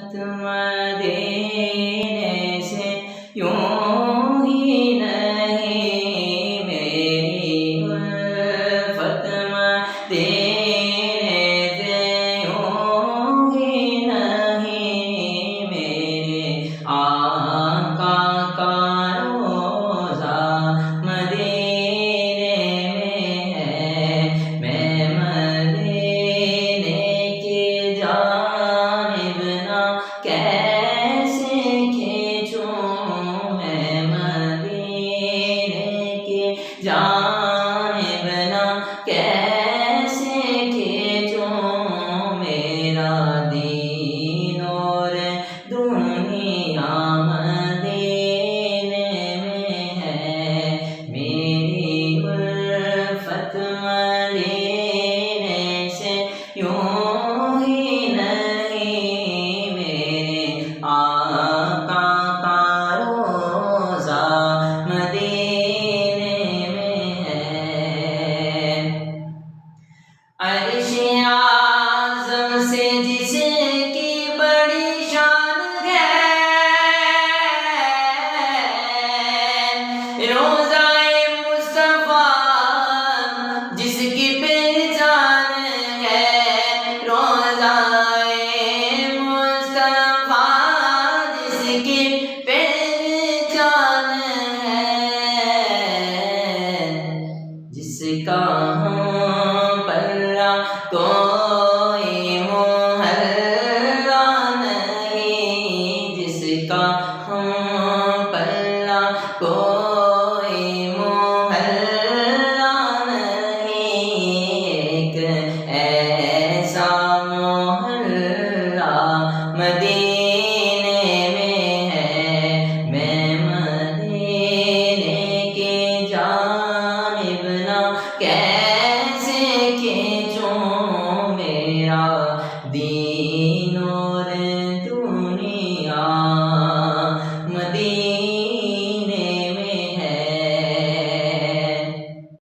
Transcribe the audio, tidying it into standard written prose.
الفت مدینے سے یوں ہی نہیں، میری الفت مدینے سے یوں ہی نہیں، میرے آقا کا روضہ مدینے میں ہے۔ میں مدینے کی جانب نہ کیسے کھینچوں، میں مدینے کی جانب نہ کیسے کھینچوں، میرا دین اور دنیا مدینے میں ہے، میری الفت مدینے سے یوں ہی نہیں، میرے آقا کا روضہ مدینے میں ہے۔ عرش اعظم سے جس کی بڑی شان ہے، روضہ مصطفیٰ جس کی پہچان ہے، روضہ مصطفیٰ جس کی پہچان ہے، جس کا پلہ کوئی محلہ نہیں، جس کا پلہ کوئی محلہ نہیں، ایک ایسا محلہ مدینے میں ہے۔ میں مدینے کی جانب نہ کیسے کھینچوں، میرا دین